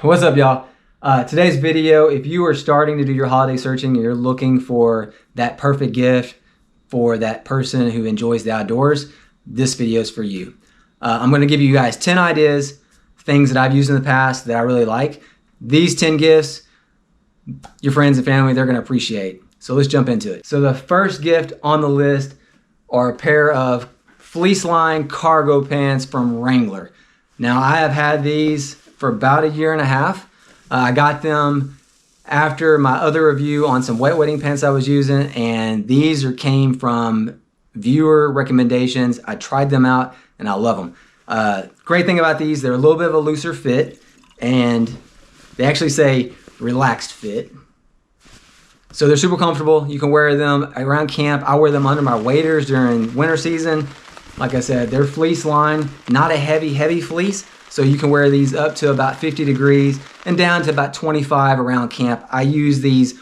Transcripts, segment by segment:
What's up, y'all? Today's video, if you are starting to do your holiday searching and you're looking for that perfect gift for that person who enjoys the outdoors, this video is for you. I'm going to give you guys 10 ideas, things that I've used in the past that I really like. These 10 gifts, your friends and family, they're going to appreciate. So let's jump into it. So the first gift on the list are a pair of fleece lined cargo pants from Wrangler. Now, I have had these for about a year and a half. I got them after my other review on some wet wedding pants I was using, and these came from viewer recommendations. I tried them out and I love them. Great thing about these, they're a little bit of a looser fit, and they actually say relaxed fit. So they're super comfortable. You can wear them around camp. I wear them under my waders during winter season. Like I said, they're fleece lined, not a heavy fleece. So you can wear these up to about 50 degrees and down to about 25 around camp. I used these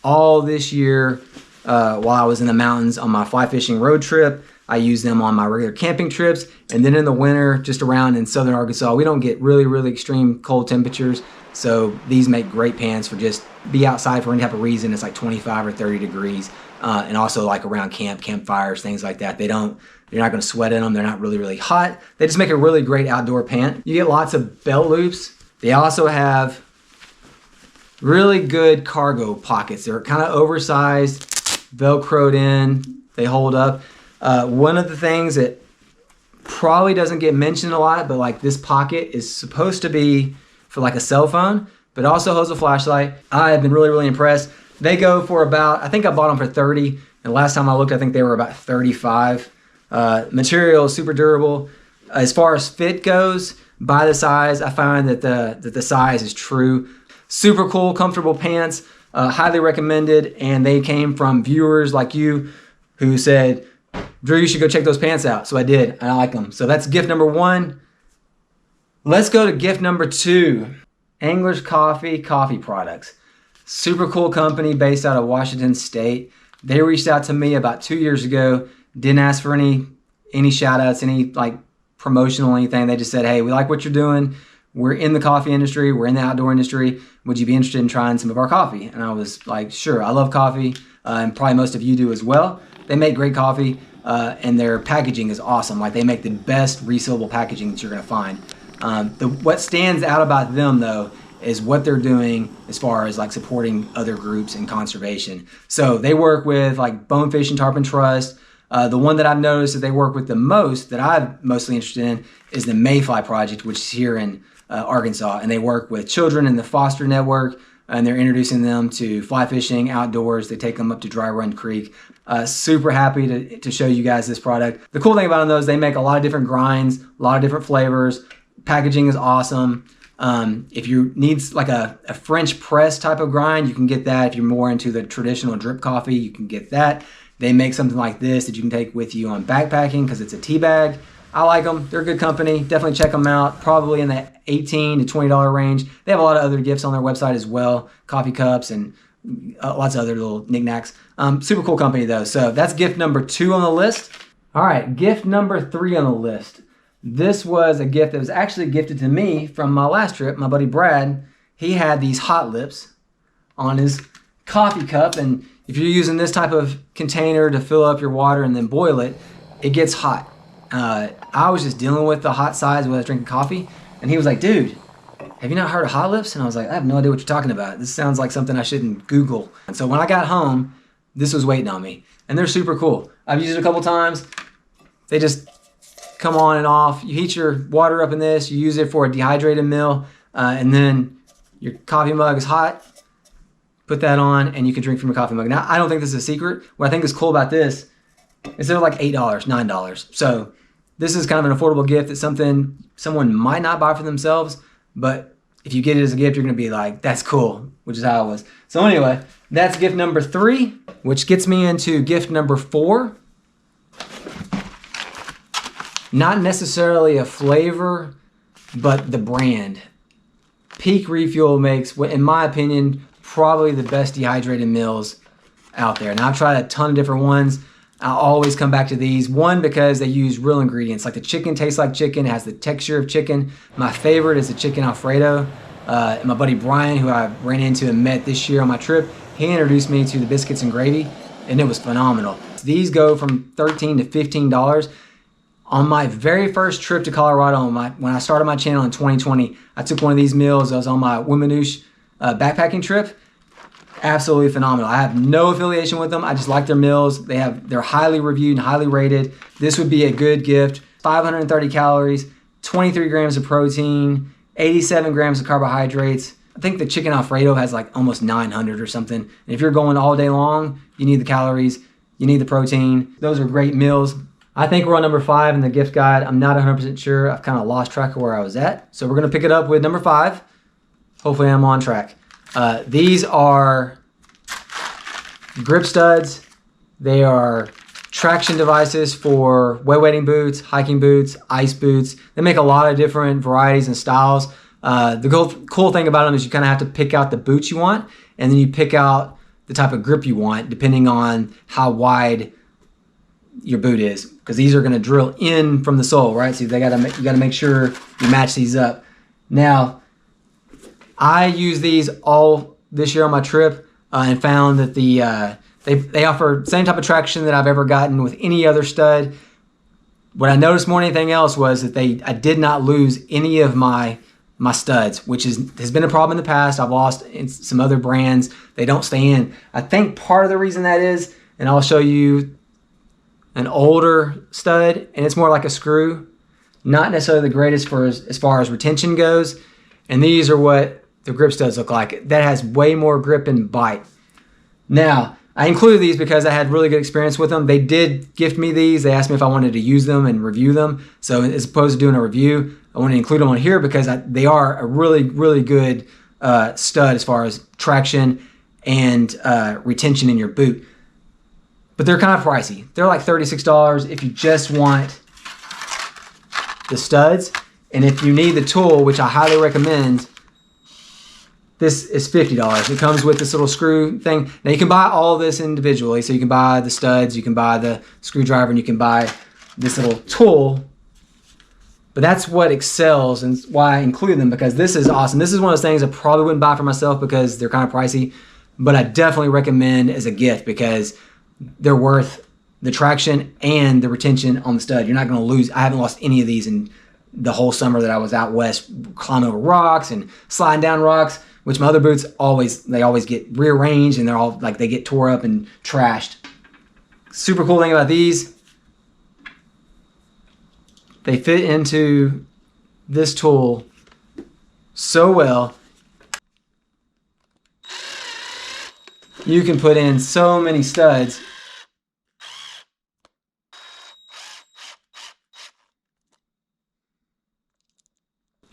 all this year while I was in the mountains on my fly fishing road trip. I use them on my regular camping trips. And then in the winter, just around in southern Arkansas, we don't get really extreme cold temperatures. So these make great pants for just be outside for any type of reason. It's like 25 or 30 degrees. And also like around campfires, things like that. You're not going to sweat in them. They're not really hot. They just make a really great outdoor pant. You get lots of belt loops. They also have really good cargo pockets. They're kind of oversized, Velcroed in. They hold up. One of the things that probably doesn't get mentioned a lot, but like this pocket is supposed to be for like a cell phone, but also holds a flashlight. I have been really impressed. They go for about, I think I bought them for 30, and last time I looked, I think they were about 35. Material is super durable. As far as fit goes, by the size, I find that the size is true. Super cool, comfortable pants, highly recommended, and they came from viewers like you who said, Drew, you should go check those pants out. So I did, and I like them. So that's gift number one. Let's go to gift number two, Angler's Coffee coffee products. Super cool company based out of Washington State. They reached out to me about 2 years ago. Didn't ask for any shout outs, any like promotional anything. They just said, hey, we like what you're doing. We're in the coffee industry. We're in the outdoor industry. Would you be interested in trying some of our coffee? And I was like, sure, I love coffee. And probably most of you do as well. They make great coffee and their packaging is awesome. Like they make the best resealable packaging that you're gonna find. What stands out about them though is what they're doing as far as like supporting other groups in conservation. So they work with like Bonefish and Tarpon Trust. The one that I've noticed that they work with the most, that I'm mostly interested in, is the Mayfly Project, which is here in Arkansas. And they work with children in the foster network, and they're introducing them to fly fishing outdoors. They take them up to Dry Run Creek. Super happy to show you guys this product. The cool thing about them though is they make a lot of different grinds, a lot of different flavors. Packaging is awesome. If you need like a French press type of grind, you can get that. If you're more into the traditional drip coffee, you can get that. They make something like this that you can take with you on backpacking because it's a tea bag. I like them. They're a good company. Definitely check them out. Probably in the $18 to $20 range. They have a lot of other gifts on their website as well. Coffee cups and lots of other little knickknacks. Super cool company though. So that's gift number two on the list. All right, gift number three on the list. This was a gift that was actually gifted to me from my last trip. My buddy Brad, he had these Hot Lips on his coffee cup, and if you're using this type of container to fill up your water and then boil it, it gets hot. I was just dealing with the hot sides when I was drinking coffee, and he was like, dude, have you not heard of Hot Lips? And I was like, I have no idea what you're talking about. This sounds like something I shouldn't Google. And so when I got home, this was waiting on me, and they're super cool. I've used it a couple times. They just come on and off. You heat your water up in this, you use it for a dehydrated meal, and then your coffee mug is hot. Put that on and you can drink from your coffee mug. Now, I don't think this is a secret. What I think is cool about this is they're like $8, $9. So this is kind of an affordable gift. It's something someone might not buy for themselves, but if you get it as a gift, you're gonna be like, that's cool, which is how I was. So anyway, that's gift number three, which gets me into gift number four. Not necessarily a flavor, but the brand. Peak Refuel makes, in my opinion, probably the best dehydrated meals out there. Now I've tried a ton of different ones. I always come back to these. One, because they use real ingredients. Like the chicken tastes like chicken, has the texture of chicken. My favorite is the chicken Alfredo. And my buddy Brian, who I ran into and met this year on my trip, he introduced me to the biscuits and gravy, and it was phenomenal. These go from $13 to $15. On my very first trip to Colorado, when I started my channel in 2020, I took one of these meals. I was on my Wimmanoosh backpacking trip. Absolutely phenomenal. I have no affiliation with them. I just like their meals. They're highly reviewed and highly rated. This would be a good gift. 530 calories, 23 grams of protein, 87 grams of carbohydrates. I think the chicken Alfredo has like almost 900 or something. And if you're going all day long, you need the calories, you need the protein. Those are great meals. I think we're on number 5 in the gift guide. I'm not 100% sure. I've kind of lost track of where I was at. So we're going to pick it up with number 5. Hopefully I'm on track. These are grip studs. They are traction devices for weighting boots, hiking boots, ice boots. They make a lot of different varieties and styles. The cool thing about them is you kind of have to pick out the boots you want, and then you pick out the type of grip you want depending on how wide your boot is, because these are going to drill in from the sole, right? So you got to make sure you match these up. Now, I use these all this year on my trip and found that they offer the same type of traction that I've ever gotten with any other stud. What I noticed more than anything else was that I did not lose any of my studs, which has been a problem in the past. I've lost in some other brands. They don't stay in. I think part of the reason that is, and I'll show you an older stud, and it's more like a screw, not necessarily the greatest as far as retention goes. And these are what the grip studs look like. That has way more grip and bite. Now, I included these because I had really good experience with them. They did gift me these. They asked me if I wanted to use them and review them. So as opposed to doing a review, I want to include them on here because they are a really, really good stud as far as traction and retention in your boot. But they're kind of pricey. They're like $36 if you just want the studs. And if you need the tool, which I highly recommend, this is $50. It comes with this little screw thing. Now you can buy all this individually. So you can buy the studs, you can buy the screwdriver, and you can buy this little tool. But that's what excels and why I include them, because this is awesome. This is one of those things I probably wouldn't buy for myself because they're kind of pricey, but I definitely recommend as a gift because they're worth the traction and the retention on the stud. You're not going to lose. I haven't lost any of these in the whole summer that I was out west climbing over rocks and sliding down rocks, which my other boots always get rearranged and they're all like they get tore up and trashed. Super cool thing about these, they fit into this tool so well. You can put in so many studs.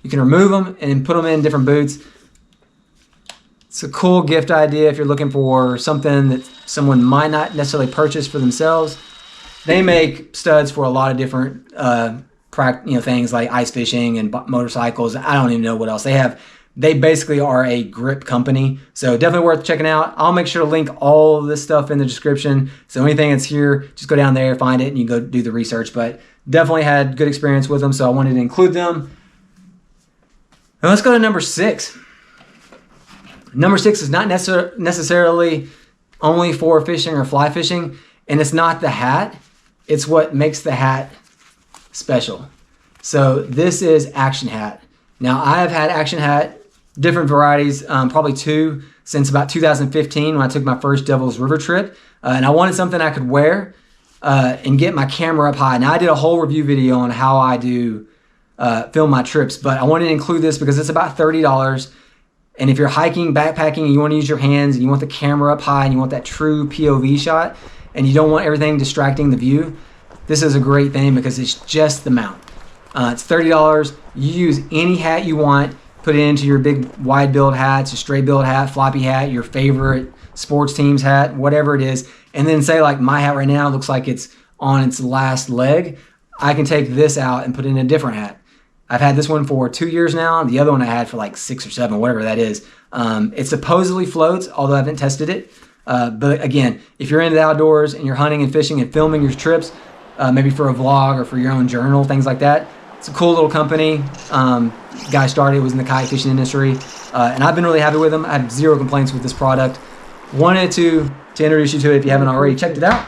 You can remove them and put them in different boots. It's a cool gift idea if you're looking for something that someone might not necessarily purchase for themselves. They make studs for a lot of different things like ice fishing and motorcycles. I don't even know what else they have. They basically are a grip company, so definitely worth checking out. I'll make sure to link all of this stuff in the description. So anything that's here, just go down there, find it, and you can go do the research. But definitely had good experience with them, so I wanted to include them. Now let's go to number 6. Number 6 is not necessarily only for fishing or fly fishing, and it's not the hat. It's what makes the hat special. So this is Action Hat. Now I have had Action Hat, different varieties, probably 2 since about 2015 when I took my first Devil's River trip, and I wanted something I could wear and get my camera up high. Now I did a whole review video on how I do film my trips, but I wanted to include this because it's about $30. And if you're hiking, backpacking, and you want to use your hands and you want the camera up high and you want that true POV shot and you don't want everything distracting the view, this is a great thing because it's just the mount. It's $30. You use any hat you want, put it into your big wide build hats, your straight build hat, floppy hat, your favorite sports team's hat, whatever it is. And then say like my hat right now looks like it's on its last leg. I can take this out and put it in a different hat. I've had this one for 2 years now. The other one I had for like 6 or 7, whatever that is. It supposedly floats, although I haven't tested it. But again, if you're into the outdoors and you're hunting and fishing and filming your trips, maybe for a vlog or for your own journal, things like that, It's a cool little company. Guy started, was in the kite fishing industry, and I've been really happy with them. I have zero complaints with this product. Wanted to introduce you to it if you haven't already checked it out.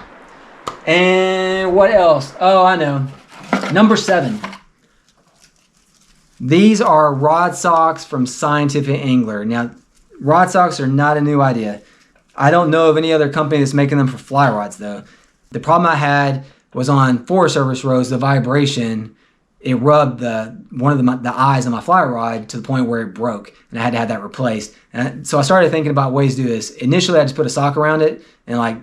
And what else? Oh, I know. Number 7. These are rod socks from Scientific Angler. Now, rod socks are not a new idea. I don't know of any other company that's making them for fly rods, though. The problem I had was on Forest Service rows, the vibration, it rubbed one of the eyes on my fly rod to the point where it broke, and I had to have that replaced. And so I started thinking about ways to do this. Initially, I just put a sock around it and like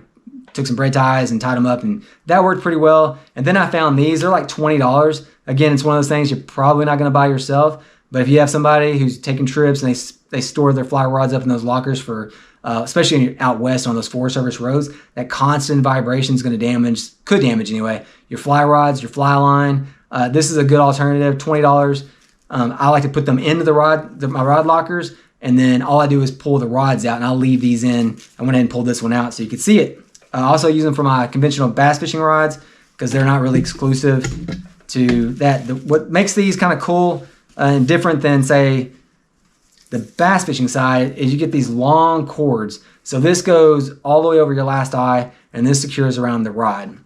took some braid ties and tied them up, and that worked pretty well. And then I found these. They're like $20. Again, it's one of those things you're probably not going to buy yourself, but if you have somebody who's taking trips and they store their fly rods up in those lockers for, especially out west on those Forest Service roads, that constant vibration is going to could damage anyway, your fly rods, your fly line. This is a good alternative, $20. I like to put them into my rod lockers, and then all I do is pull the rods out, and I'll leave these in. I went ahead and pulled this one out so you can see it. I also use them for my conventional bass fishing rods because they're not really exclusive to that. What makes these kind of cool and different than, say, the bass fishing side is you get these long cords. So this goes all the way over your last eye, and this secures around the rod.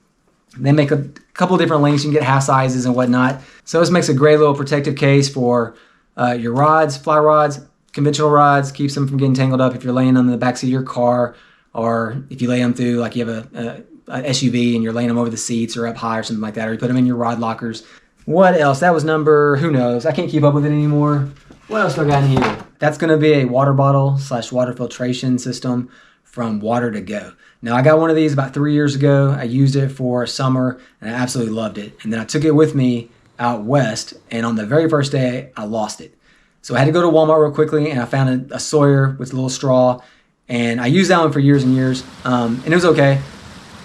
They make a couple different lengths. You can get half sizes and whatnot. So this makes a great little protective case for your rods, fly rods, conventional rods. Keeps them from getting tangled up if you're laying them in the backseat of your car, or if you lay them through, like you have a SUV and you're laying them over the seats or up high or something like that, or you put them in your rod lockers. What else? That was number, who knows? I can't keep up with it anymore. What else do I got in here? That's going to be a water bottle / water filtration system from Water2Go. Now, I got one of these about 3 years ago. I used it for summer, and I absolutely loved it. And then I took it with me out west, and on the very first day, I lost it. So I had to go to Walmart real quickly, and I found a Sawyer with a little straw, and I used that one for years and years, and it was okay.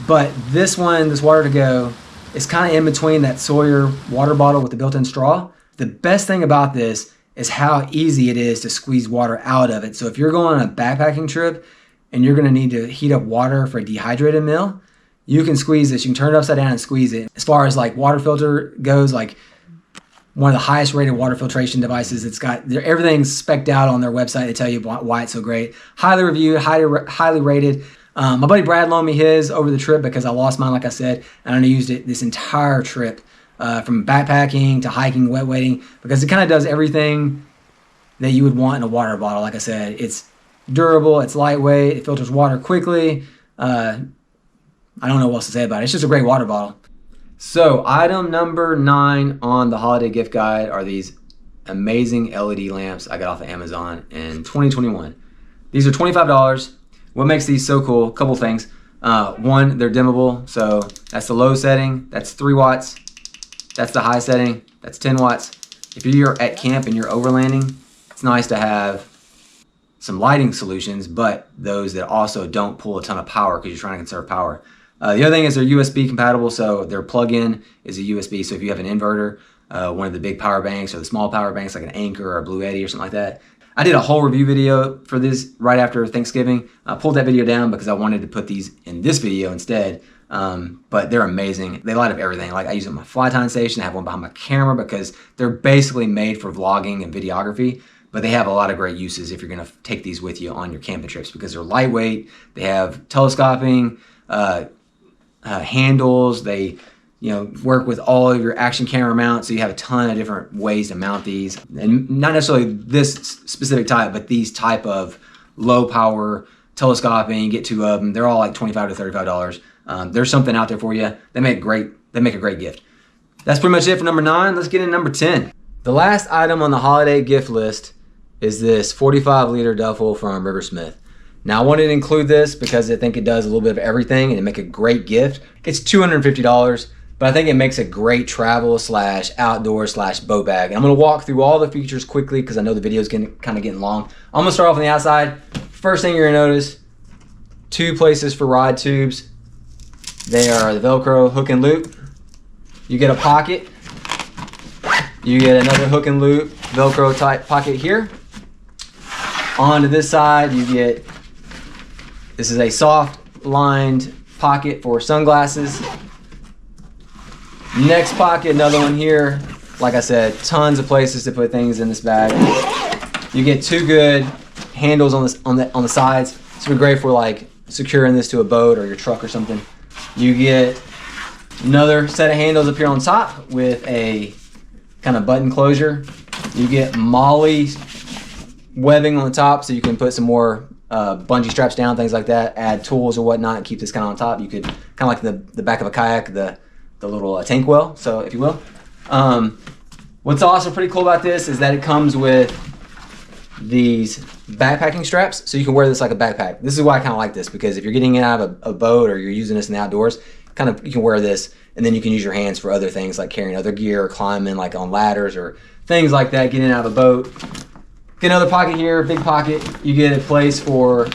But this one, this Water2Go, is kind of in between that Sawyer water bottle with the built-in straw. The best thing about this is how easy it is to squeeze water out of it. So if you're going on a backpacking trip and you're going to need to heat up water for a dehydrated meal, you can squeeze this. You can turn it upside down and squeeze it. As far as like water filter goes, like one of the highest rated water filtration devices. It's got everything's spec'd out on their website. They tell you why it's so great. Highly reviewed, highly rated. My buddy Brad loaned me his over the trip because I lost mine, like I said, and I used it this entire trip. From backpacking to hiking, wet wading, because it kind of does everything that you would want in a water bottle. Like I said, it's durable, it's lightweight, it filters water quickly. I don't know what else to say about it. It's just a great water bottle. So item number 9 on the holiday gift guide are these amazing LED lamps I got off of Amazon in 2021. These are $25. What makes these so cool? A couple things. One, they're dimmable. So that's the low setting. That's 3 watts. That's the high setting. That's 10 watts. If you're at camp and you're overlanding, it's nice to have some lighting solutions, but those that also don't pull a ton of power because you're trying to conserve power. The other thing is they're USB compatible, so their plug-in is a USB. So if you have an inverter, one of the big power banks or the small power banks like an Anker or a Blue Yeti or something like that. I did a whole review video for this right after Thanksgiving. I pulled that video down because I wanted to put these in this video instead. But they're amazing. They light up everything. Like I use it on my fly tying station. I have one behind my camera because they're basically made for vlogging and videography, but they have a lot of great uses if you're going to take these with you on your camping trips because they're lightweight. They have telescoping, handles. They, work with all of your action camera mounts. So you have a ton of different ways to mount these, and not necessarily this specific type, but these type of low power telescoping. You get 2 of them. They're all like $25 to $35. There's something out there for you. They make a great gift. That's pretty much it for number 9. Let's get into number 10. The last item on the holiday gift list is this 45-liter duffel from Riversmith. Now I wanted to include this because I think it does a little bit of everything and it make a great gift. It's $250, but I think it makes a great travel / outdoor / boat bag. And I'm gonna walk through all the features quickly because I know the video is kind of getting long. I'm gonna start off on the outside. First thing you're gonna notice, 2 places for rod tubes. They are the Velcro hook and loop. You get a pocket. You get another hook and loop Velcro type pocket here. On to this side, you get, this is a soft lined pocket for sunglasses. Next pocket, another one here like I said, tons of places to put things in this bag. You get 2 good handles on the sides. It's be great for like securing this to a boat or your truck or something. You get another set of handles up here on top with a kind of button closure. You get MOLLE webbing on the top so you can put some more bungee straps down, things like that, add tools or whatnot, and keep this kind of on top. You could kind of like the back of a kayak, the little tank well, so if you will. What's also pretty cool about this is that it comes with these backpacking straps, so you can wear this like a backpack. This is why I kind of like this, because if you're getting it out of a boat or you're using this in the outdoors, kind of you can wear this, and then you can use your hands for other things like carrying other gear or climbing like on ladders or things like that, getting out of a boat. Get another pocket here, big pocket. You get a place for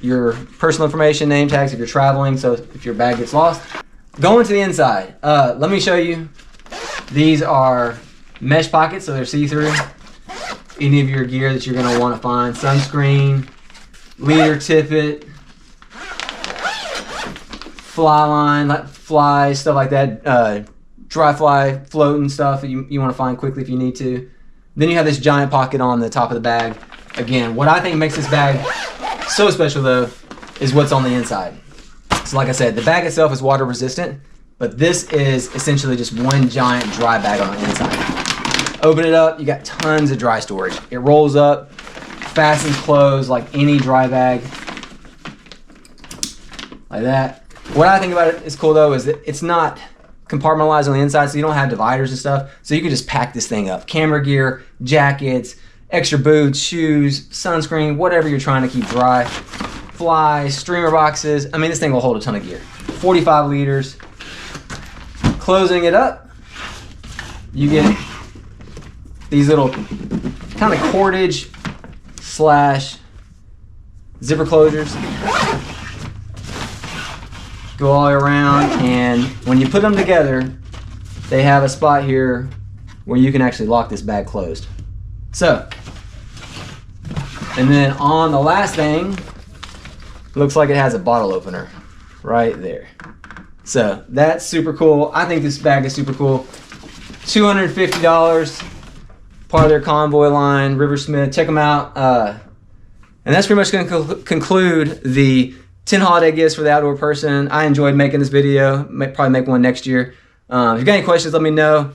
your personal information, name tags if you're traveling, so if your bag gets lost. Going to the inside, let me show you. These are mesh pockets, so they're see-through. Any of your gear that you're gonna wanna find, sunscreen, leader tippet, fly line, flies, stuff like that, dry fly, floating stuff that you wanna find quickly if you need to. Then you have this giant pocket on the top of the bag. Again, what I think makes this bag so special though is what's on the inside. So like I said, the bag itself is water resistant, but this is essentially just one giant dry bag on the inside. Open it up, you got tons of dry storage. It rolls up, fastens closed like any dry bag, like that. What I think about it is cool though is that it's not compartmentalized on the inside, so you don't have dividers and stuff, so you can just pack this thing up. Camera gear, jackets, extra boots, shoes, sunscreen, whatever you're trying to keep dry. Flies, streamer boxes. I mean, this thing will hold a ton of gear. 45 liters. Closing it up, you get these little kind of cordage slash zipper closures. Go all around, and when you put them together, they have a spot here where you can actually lock this bag closed. So, and then on the last thing, looks like it has a bottle opener right there. So that's super cool. I think this bag is super cool. $250, part of their Convoy line, Riversmith. Check them out. And that's pretty much going to conclude the 10 holiday gifts for the outdoor person. I enjoyed making this video. Probably make one next year. If you got any questions, let me know.